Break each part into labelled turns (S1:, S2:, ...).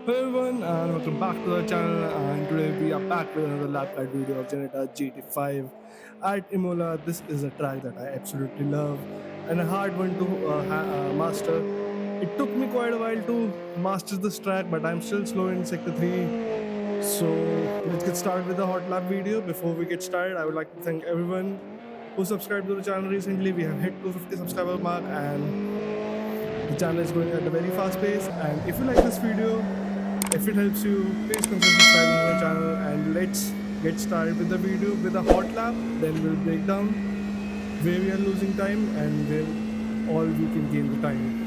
S1: Hello everyone and welcome back to the channel, and today we are back with another lap guide video of Ginetta GT5 at Imola. This is a track that I absolutely love and a hard one to master. It took me quite a while to master this track, but I'm still slow in sector 3. So let's get started with the hot lap video. Before we get started, I would like to thank everyone who subscribed to the channel recently. We have hit 250 subscriber mark and the channel is growing at a very fast pace. And if you like this video, if it helps you, please consider subscribing to the channel, and let's get started with the video with a hot lap. Then we'll break down where we are losing time and where all we can gain the time.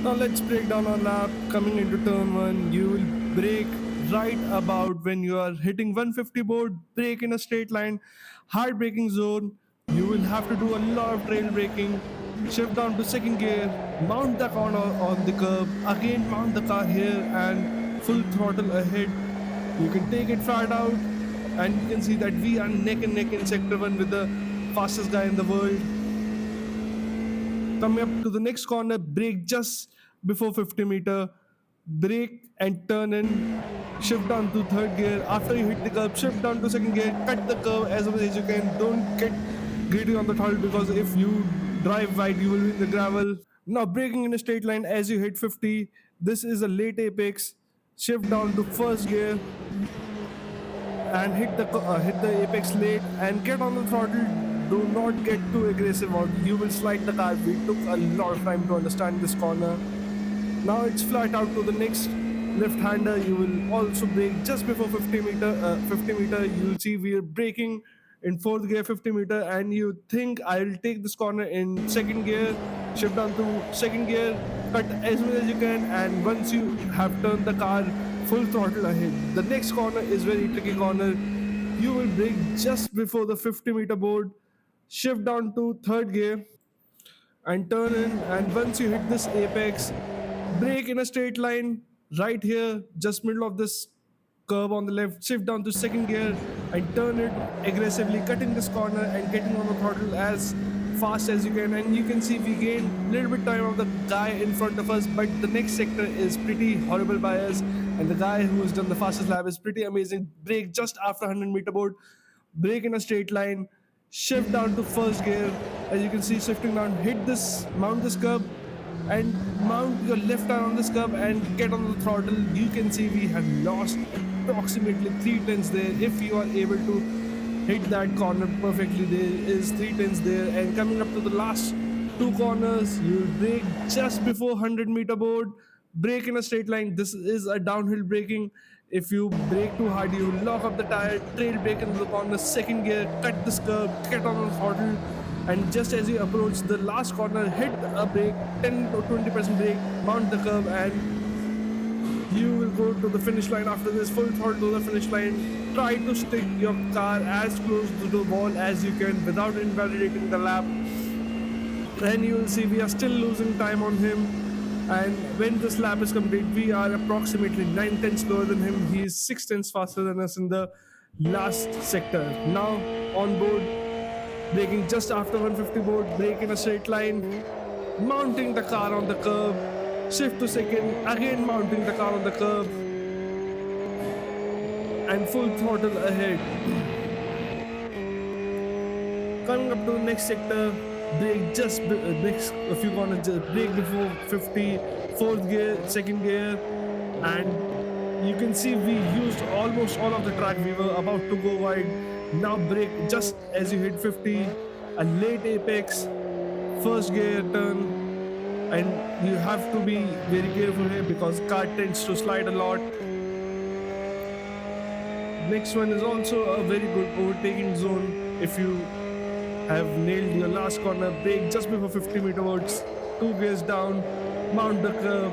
S1: Now let's break down our lap. Coming into turn 1, you will brake right about when you are hitting 150 board, brake in a straight line, hard braking zone. You will have to do a lot of trail braking, shift down to second gear, mount the corner on the curb, again mount the car here and full throttle ahead. You can take it flat out, and you can see that we are neck and neck in sector 1 with the fastest guy in the world. Coming up to the next corner, brake just before 50-meter, brake and turn in, shift down to third gear. After you hit the curb, shift down to second gear, cut the curve as much as you can. Don't get greedy on the throttle, because if you drive wide, you will be in the gravel. Now braking in a straight line as you hit 50. This is a late apex. Shift down to first gear and hit the apex late and get on the throttle. Do not get too aggressive or you will slide the car. We took a lot of time to understand this corner. Now it's flat out to the next left-hander. You will also brake just before 50 meter. You'll see we're braking in fourth gear, 50 meter, and you think I'll take this corner in second gear, shift down to second gear, cut as much as you can, and once you have turned the car full throttle ahead. The next corner is very tricky corner. You will brake just before the 50-meter board, shift down to third gear and turn in, and once you hit this apex, brake in a straight line right here, just middle of this curve on the left, shift down to second gear and turn it aggressively, cutting this corner and getting on the throttle as fast as you can. And you can see we gain a little bit time of the guy in front of us, but the next sector is pretty horrible by us, and the guy who has done the fastest lap is pretty amazing. Brake just after 100-meter board, brake in a straight line, shift down to first gear, as you can see, shifting down, hit this, mount this curb, and mount your left arm on this curb and get on the throttle. You can see we have lost approximately 3 tenths there. If you are able to hit that corner perfectly, there is 3 tenths there. And coming up to the last two corners, you will brake just before 100-meter board. Brake in a straight line. This is a downhill braking. If you brake too hard, you lock up the tire, trail brake into the corner, second gear, cut this curve, get on the throttle, and just as you approach the last corner, hit a brake, 10 to 20% brake, mount the curve, and you will go to the finish line after this. Full throttle to the finish line. Try to stick your car as close to the wall as you can without invalidating the lap. And you will see we are still losing time on him. And when this lap is complete, we are approximately 9 tenths slower than him. He is 6 tenths faster than us in the last sector. Now on board, braking just after 150 board, brake in a straight line, mounting the car on the curb, shift to second, again mounting the car on the curb, and full throttle ahead. Coming up to the next sector, brake just next a few corners, just brake before 50, fourth gear, second gear, and you can see we used almost all of the track. We were about to go wide. Now brake just as you hit 50, a late apex, first gear turn, and you have to be very careful here because car tends to slide a lot. Next one is also a very good overtaking zone. If you have nailed your last corner, brake just before 50-meter boards, two gears down, mount the curve.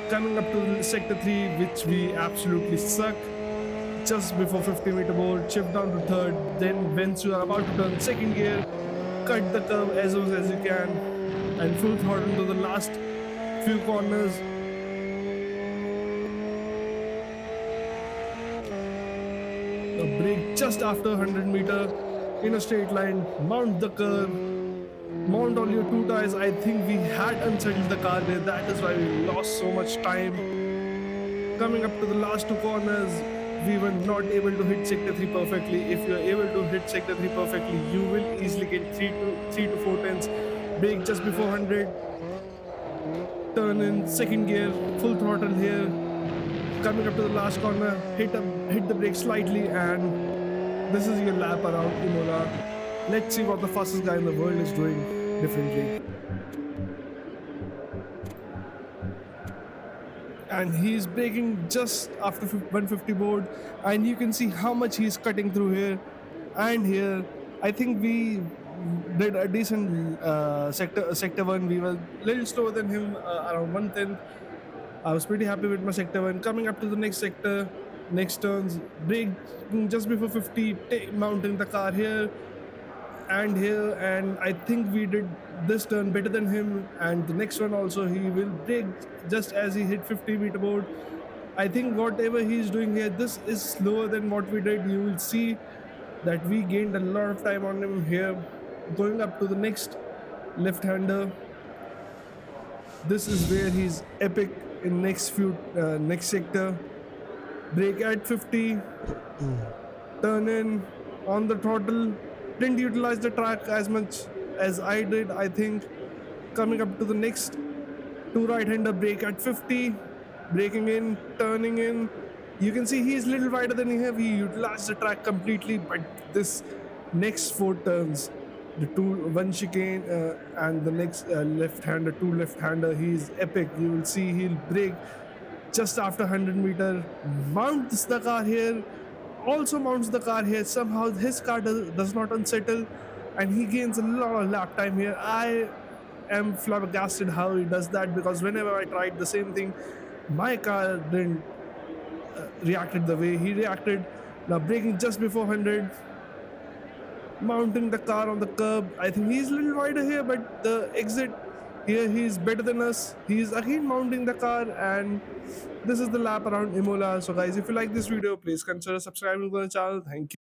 S1: Coming up to sector 3, which we absolutely suck, just before 50-meter board, shift down to third, then once you are about to turn second gear, cut the curve as close as you can, and full throttle to the last few corners. A brake just after 100-meter in a straight line, mount the curve, mount all your two tires. I think we had unsettled the car there, that is why we lost so much time. Coming up to the last two corners, we were not able to hit sector 3 perfectly. If you are able to hit sector 3 perfectly, you will easily get 3 to 4 tenths. Brake just before 100, turn in second gear, full throttle here. Coming up to the last corner, hit the brake slightly, and this is your lap around Imola. Let's see what the fastest guy in the world is doing differently. And he's braking just after 150 board, and you can see how much he's cutting through here and here. I think we did a decent sector 1. We were a little slower than him, around 1/10. I was pretty happy with my sector 1. Coming up to the next sector, next turns, brake just before 50, mounting the car here and here, and I think we did this turn better than him, and the next one also he will brake just as he hit 50-meter board. I think whatever he's doing here, this is slower than what we did. You will see that we gained a lot of time on him here. Going up to the next left-hander, this is where he's epic in next sector. Brake at 50, turn in on the throttle. Didn't utilize the track as much as I did, I think. Coming up to the next two right-hander, brake at 50, braking in, turning in. You can see he's a little wider than he have. He utilized the track completely, but this next 4 turns, one chicane and the next left-hander, two left-hander, he's epic. You will see he'll brake just after 100-meter, mounts the car here, also mounts the car here. Somehow his car does not unsettle, and he gains a lot of lap time here. I am flabbergasted how he does that, because whenever I tried the same thing, my car didn't reacted the way he reacted. Now braking just before 100, mounting the car on the curb. I think he's a little wider here, but the exit here he's better than us. He's again mounting the car, and this is the lap around Imola. So guys, if you like this video, please consider subscribing to the channel. Thank you.